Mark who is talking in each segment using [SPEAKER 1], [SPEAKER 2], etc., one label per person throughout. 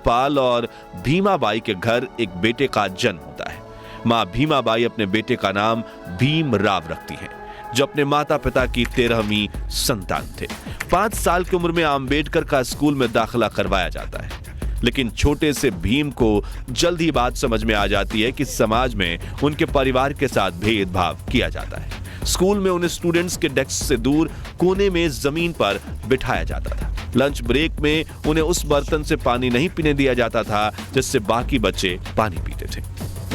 [SPEAKER 1] सकपाल और भीमाबाई के घर एक बेटे का जन्म होता है। मां भीमाबाई अपने बेटे का नाम भीमराव रखती हैं, जो अपने माता पिता की 13वीं संतान थे। 5 साल की उम्र में अंबेडकर का स्कूल में दाखिला करवाया जाता है, लेकिन छोटे से भीम को जल्द ही बात समझ में आ जाती है कि समाज में उनके परिवार के साथ भेदभाव किया जाता है। स्कूल में उन्हें स्टूडेंट्स के डेस्क से दूर कोने में जमीन पर बिठाया जाता था। लंच ब्रेक में उन्हें उस बर्तन से पानी नहीं पीने दिया जाता था जिससे बाकी बच्चे पानी पीते थे।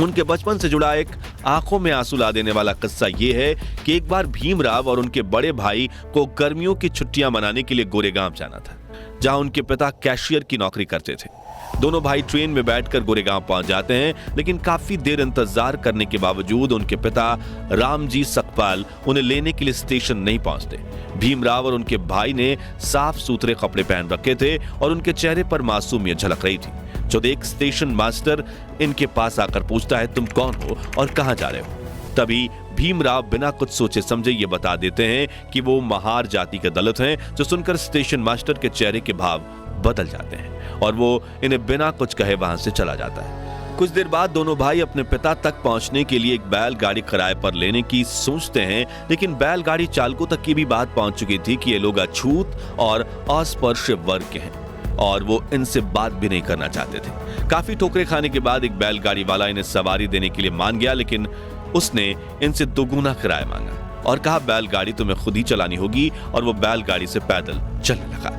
[SPEAKER 1] उनके बचपन से जुड़ा एक आंखों में आंसू ला देने वाला किस्सा यह है कि एक बार भीमराव और उनके बड़े भाई को गर्मियों की छुट्टियां मनाने के लिए गोरेगांव जाना था, जहां उनके पिता कैशियर की नौकरी करते थे। दोनों भाई ट्रेन में बैठकर गोरेगांव पहुंच जाते हैं, लेकिन काफी देर इंतजार करने के बावजूद उनके पिता रामजी सकपाल उन्हें लेने के लिए स्टेशन नहीं पहुंचते। भीमराव और उनके भाई ने साफ सुथरे कपड़े पहन रखे थे और उनके चेहरे पर मासूमियत झलक रही थी। जो देख स्टेशन मास्टर इनके पास आकर पूछता है, तुम कौन हो और कहां जा रहे हो? तभी भीमराव बिना कुछ सोचे समझे ये बता देते हैं कि वो महार जाति के दलित हैं, जो सुनकर स्टेशन मास्टर के चेहरे के भाव बदल जाते हैं और वो इन्हें बिना कुछ कहे वहां से चला जाता है। कुछ देर बाद दोनों भाई अपने पिता तक पहुंचने के लिए एक बैलगाड़ी किराए पर लेने की सोचते हैं, लेकिन बैलगाड़ी चालकों तक की भी बात पहुंच चुकी थी कि ये लोग अछूत और अस्पृश्य वर्ग के हैं और वो इनसे बात भी नहीं करना चाहते थे। काफी ठोकरे खाने के बाद एक बैलगाड़ी वाला इन्हें सवारी देने के लिए मान गया, लेकिन उसने इनसे दोगुना किराया मांगा और कहा बैलगाड़ी तुम्हें खुद ही चलानी होगी, और वो बैलगाड़ी से पैदल चलने लगा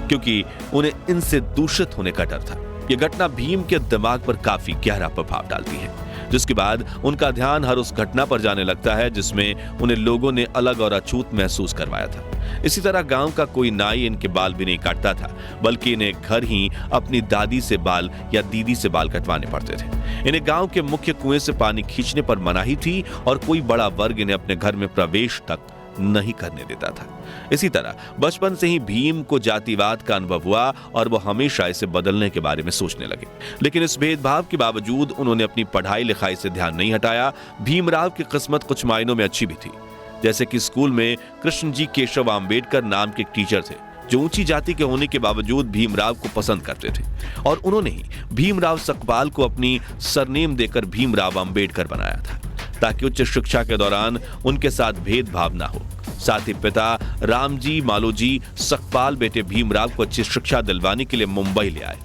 [SPEAKER 1] क्योंकि उन्हें इनसे दूषित होने का डर था। यह घटना भीम के दिमाग पर काफी गहरा प्रभाव डालती है, जिसके बाद उनका ध्यान हर उस घटना पर जाने लगता है जिसमें उन्हें लोगों ने अलग और अछूत महसूस करवाया था। इसी तरह गांव का कोई नाई इनके बाल भी नहीं काटता था, बल्कि इन्हें घर ही अपनी दादी से बाल या दीदी से बाल कटवाने पड़ते थे। इन्हें गांव के मुख्य कुएं से पानी खींचने पर मनाही थी और कोई बड़ा वर्ग इन्हें अपने घर में प्रवेश तक नहीं करने देता था। इसी तरह बचपन से ही भीम को जातिवाद का अनुभव हुआ और वो हमेशा इसे बदलने के बारे में सोचने लगे, लेकिन इस भेदभाव के बावजूद उन्होंने अपनी पढ़ाई लिखाई से ध्यान नहीं हटाया। भीमराव की किस्मत कुछ मायनों में अच्छी भी थी, जैसे कि स्कूल में कृष्णजी केशव अंबेडकर नाम के टीचर थे, जो ऊंची जाति के होने के बावजूद भीमराव को पसंद करते थे, और उन्होंने ही भीमराव सकपाल को अपनी सरनेम देकर भीमराव अंबेडकर बनाया था, ताकि उच्च शिक्षा के दौरान उनके साथ भेदभाव ना हो। साथ ही पिता रामजी मालोजी सकपाल बेटे भीमराव को अच्छी शिक्षा दिलवाने के लिए मुंबई ले आए।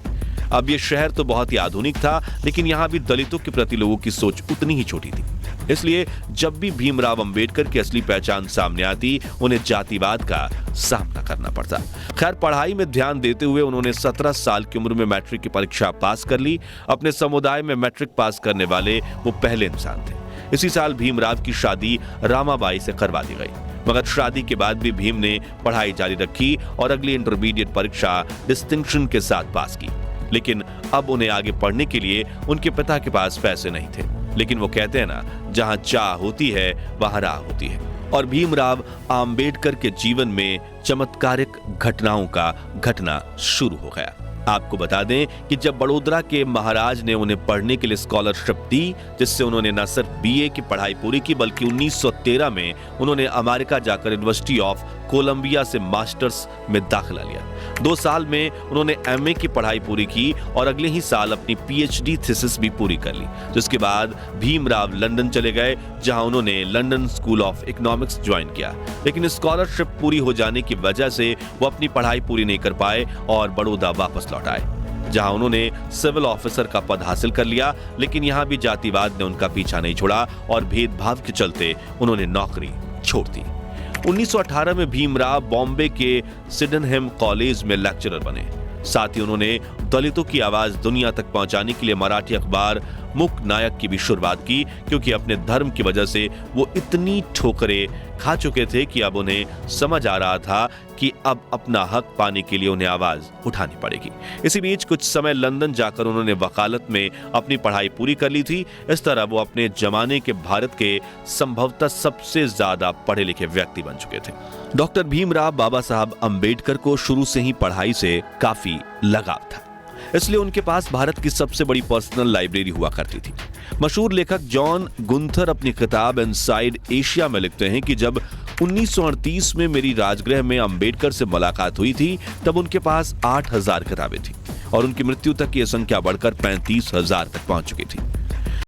[SPEAKER 1] अब यह शहर तो बहुत ही आधुनिक था, लेकिन यहां भी दलितों के प्रति लोगों की सोच उतनी ही छोटी थी। इसलिए जब भी भीमराव अंबेडकर की असली पहचान सामने आती, उन्हें जातिवाद का सामना करना पड़ता। खैर, पढ़ाई में ध्यान देते हुए उन्होंने 17 साल की उम्र में मैट्रिक की परीक्षा पास कर ली। अपने समुदाय में मैट्रिक पास करने वाले वो पहले इंसान थे। इसी साल भीमराव की शादी रामाबाई से करवा दी गई, मगर शादी के बाद भी भीम ने पढ़ाई जारी रखी और अगली इंटरमीडिएट परीक्षा डिस्टिंक्शन के साथ पास की। लेकिन अब उन्हें आगे पढ़ने के लिए उनके पिता के पास पैसे नहीं थे, लेकिन वो कहते हैं ना, जहां चाह होती है वहां राह होती है। और भीमराव अंबेडकर के जीवन में चमत्कारिक घटनाओं का घटना शुरू हो गया। आपको बता दें कि जब बड़ोदरा के महाराज ने उन्हें पढ़ने के लिए स्कॉलरशिप दी, जिससे उन्होंने न सिर्फ बीए की पढ़ाई पूरी की, बल्कि 1913 में उन्होंने अमेरिका जाकर यूनिवर्सिटी ऑफ कोलंबिया से मास्टर्स में दाखिला लिया। 2 साल में उन्होंने एमए की पढ़ाई पूरी की और अगले ही साल अपनी पीएचडी थीसिस भी पूरी कर ली। जिसके बाद भीमराव लंदन चले गए, जहां उन्होंने London school of economics join किया, लेकिन स्कॉलरशिप पूरी हो जाने की वजह से वो अपनी पढ़ाई पूरी नहीं कर पाए और बड़ौदा वापस लौट आए, जहां उन्होंने सिविल ऑफिसर का पद हासिल कर लिया। लेकिन यहां भी जातिवाद ने उनका पीछा नहीं छोड़ा और भेदभाव के चलते उन्होंने नौकरी छोड़ दी। 1918 में भीमराव बॉम्बे के सिडेनहम कॉलेज में लेक्चरर बने। साथ ही उन्होंने दलितों की आवाज दुनिया तक पहुंचाने के लिए मराठी अखबार मुक नायक की भी शुरुआत की, क्योंकि अपने धर्म की वजह से वो इतनी ठोकरें खा चुके थे कि अब उन्हें समझ आ रहा था कि अब अपना हक पाने के लिए उन्हें आवाज उठानी पड़ेगी। इसी बीच कुछ समय लंदन जाकर उन्होंने वकालत में अपनी पढ़ाई पूरी कर ली थी। इस तरह वो अपने जमाने के भारत के संभवतः सबसे ज्यादा पढ़े लिखे व्यक्ति बन चुके थे। डॉक्टर भीमराव बाबा साहब अंबेडकर को शुरू से ही पढ़ाई से काफी लगाव था, इसलिए उनके पास भारत की सबसे बड़ी पर्सनल लाइब्रेरी हुआ करती थी। मशहूर लेखक जॉन गुंथर अपनी किताब इनसाइड एशिया में लिखते हैं कि जब 1938 में मेरी राजगृह में अंबेडकर से मुलाकात हुई थी, तब उनके पास 8000 किताबें थी। और उनकी मृत्यु तक यह संख्या बढ़कर 35,000 तक पहुंच चुकी थी।